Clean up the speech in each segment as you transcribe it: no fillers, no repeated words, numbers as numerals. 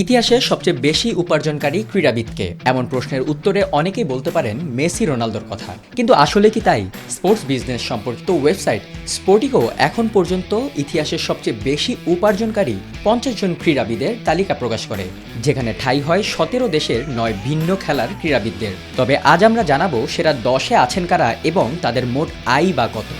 ইতিহাসে সবচেয়ে বেশি উপার্জনকারী ক্রীড়াবিদকে এমন প্রশ্নের উত্তরে অনেকেই বলতে পারেন মেসি রোনালদোর কথা। কিন্তু আসলে কি তাই? স্পোর্টস বিজনেস সম্পর্কিত ওয়েবসাইট স্পোর্টিকো এখন পর্যন্ত ইতিহাসের সবচেয়ে বেশি উপার্জনকারী 50 জন ক্রীড়াবিদের তালিকা প্রকাশ করে, যেখানে ঠাঁই হয় 17 দেশের 9 ভিন্ন খেলার ক্রীড়াবিদদের। তবে আজ আমরা জানাবো সেরা 10-এ আছেন কারা এবং তাদের মোট আয় বা কত।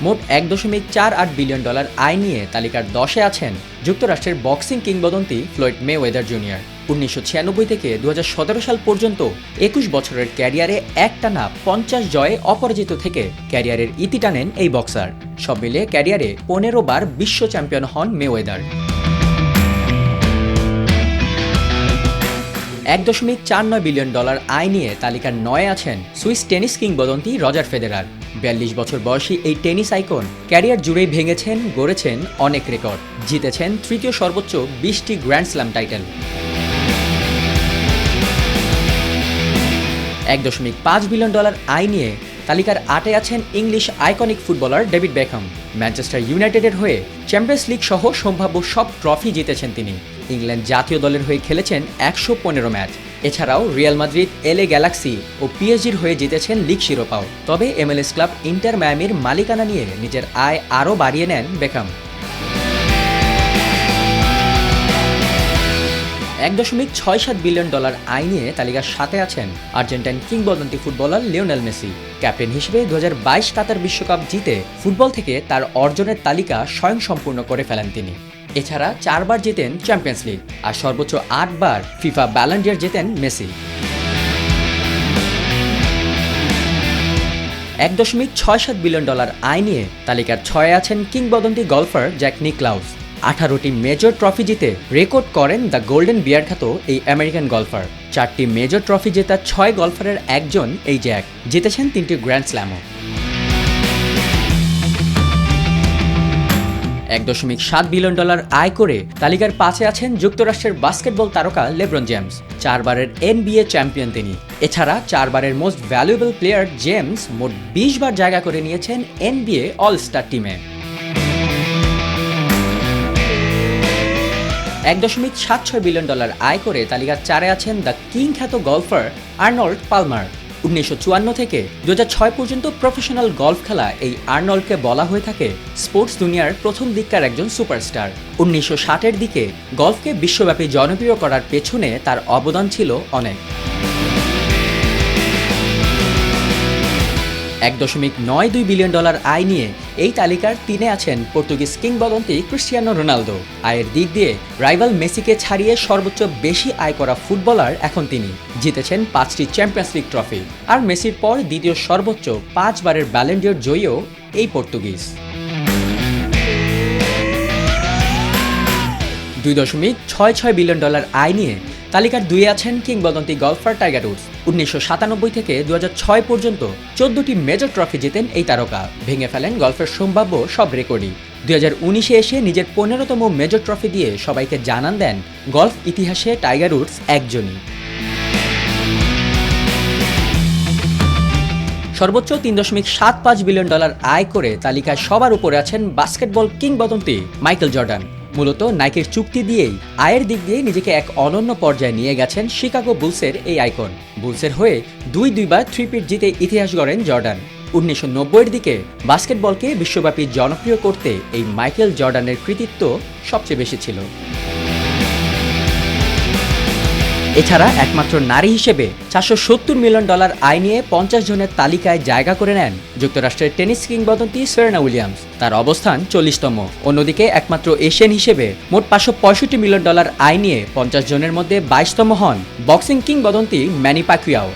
মোট $1.48 বিলিয়ন আয় নিয়ে তালিকার 10-এ আছেন যুক্তরাষ্ট্রের বক্সিং কিংবদন্তি ফ্লয়েড মেওয়েদার জুনিয়র। 1996 থেকে 2017 সাল পর্যন্ত 21 বছরের ক্যারিয়ারে একটানা 50 জয়ে অপরাজিত থেকে ক্যারিয়ারের ইতি টানেন এই বক্সার। সব মিলিয়ে ক্যারিয়ারে 15 বার বিশ্ব চ্যাম্পিয়ন হন মেওয়েদার। $1.49 বিলিয়ন আয় নিয়ে তালিকার 9-এ আছেন সুইস টেনিস কিংবদন্তি রজার ফেদেরার। 42 বছর বয়সী এই টেনিস আইকন ক্যারিয়ার জুড়েই ভেঙেছেন, গড়েছেন অনেক রেকর্ড, জিতেছেন তৃতীয় সর্বোচ্চ 20টি গ্র্যান্ড স্ল্যাম টাইটেল। $1.5 বিলিয়ন আয় নিয়ে তালিকার 8-এ আছেন English iconic footballer David Beckham. Manchester ইউনাইটেডের হয়ে চ্যাম্পিয়ন্স লিগ সহ সম্ভাব্য সব ট্রফি জিতেছেন তিনি। ইংল্যান্ড জাতীয় দলের হয়ে খেলেছেন 115 ম্যাচ। এছাড়াও রিয়াল মাদ্রিদ, এলএ গ্যালাক্সি ও পিএসজির হয়ে জিতেছেন লিগ শিরোপাও। তবে MLS ক্লাব ইন্টার মায়ামির মালিকানা নিয়ে নিজের আয় আরও বাড়িয়ে নেন বেকহাম। $1.67 বিলিয়ন আয় নিয়ে তালিকার 7-এ আছেন আর্জেন্টাইন কিংবদন্তি ফুটবলার লিওনেল মেসি। ক্যাপ্টেন হিসেবে 2022 কাতার বিশ্বকাপ জিতে ফুটবল থেকে তার অর্জনের তালিকা স্বয়ংসম্পূর্ণ করে ফেলেন তিনি। এছাড়া 4 বার জেতেন চ্যাম্পিয়ন্স লিগ আর সর্বোচ্চ 8 বার ফিফা ব্যালন ডি'র জেতেন মেসি। $1.67 বিলিয়ন আয় নিয়ে তালিকার 6-এ আছেন কিংবদন্তি গলফার জ্যাক নিকলাউস। 18টি মেজর ট্রফি জিতে রেকর্ড করেন দ্য গোল্ডেন বিয়ার খ্যাত এই আমেরিকান গলফার। 4টি মেজর ট্রফি জেতা 6 গলফারের একজন এই জ্যাক, জিতেছেন 3টি গ্র্যান্ড স্ল্যামও। $1.7 বিলিয়ন আয় করে তালিকার 5-এ আছেন যুক্তরাষ্ট্রের বাস্কেটবল তারকা লেব্রন জেমস। 4 বারের NBA চ্যাম্পিয়ন তিনি। এছাড়া 4 বারের মোস্ট ভ্যালুয়েবল প্লেয়ার জেমস মোট 20 বার জায়গা করে নিয়েছেন NBA অল স্টার টিমে। $1.76 বিলিয়ন আয় করে তালিকার 4-এ আছেন দ্য কিং খ্যাত গলফার আর্নল্ড পালমার। 1954 থেকে 2006 পর্যন্ত প্রফেশনাল গলফ খেলা এই আর্নল্ডকে বলা হয়ে থাকে স্পোর্টস দুনিয়ার প্রথম দিককার একজন সুপারস্টার। 1960-এর দিকে গলফকে বিশ্বব্যাপী জনপ্রিয় করার পেছনে তার অবদান ছিল অনেক। $1.92 বিলিয়ন আয় নিয়ে এই তালিকার 3-এ আছেন পর্তুগিজ কিংবদন্তি ক্রিস্টিয়ানো রোনালদো। আয়ের দিক দিয়ে রাইভাল মেসিকে ছাড়িয়ে সর্বোচ্চ বেশি আয় করা ফুটবলার এখন তিনি। জিতেছেন 5টি চ্যাম্পিয়ন্স লিগ ট্রফি আর মেসির পর দ্বিতীয় সর্বোচ্চ 5 বারের ব্যালন ডি'র জয়ীও এই পর্তুগিজ। $2.66 বিলিয়ন আয় নিয়ে তালিকার 2-এ আছেন কিংবদন্তি গলফার টাইগার উডস। 1997 থেকে 2006 পর্যন্ত 14টি মেজর ট্রফি জেতেন এই তারকা, ভেঙে ফেলেন গলফের সম্ভাব্য সব রেকর্ডই। 2019-এ এসে নিজের 15তম মেজর ট্রফি দিয়ে সবাইকে জানান দেন গলফ ইতিহাসে টাইগার উডস একজনই। সর্বোচ্চ $3.75 বিলিয়ন আয় করে তালিকায় সবার উপরে আছেন বাস্কেটবল কিংবদন্তি মাইকেল জর্ডান। মূলত নাইকের চুক্তি দিয়েই আয়ের দিক দিয়ে নিজেকে এক অনন্য পর্যায়ে নিয়ে গেছেন শিকাগো বুলসের এই আইকন। বুলসের হয়ে 2বার থ্রি-পিট জিতে ইতিহাস গড়েন জর্ডান। 1990-এর দিকে বাস্কেটবলকে বিশ্বব্যাপী জনপ্রিয় করতে এই মাইকেল জর্ডানের কৃতিত্ব সবচেয়ে বেশি ছিল। এছাড়া একমাত্র নারী হিসেবে $470 মিলিয়ন আয় নিয়ে 50 জনের তালিকায় জায়গা করে নেন যুক্তরাষ্ট্রের টেনিস কিংবদন্তি সেরেনা উইলিয়ামস। তার অবস্থান 40তম। অন্যদিকে একমাত্র এশিয়ান হিসেবে মোট $565 মিলিয়ন আয় নিয়ে 50 জনের মধ্যে 22তম হন বক্সিং কিংবদন্তি ম্যানি প্যাকুয়াও।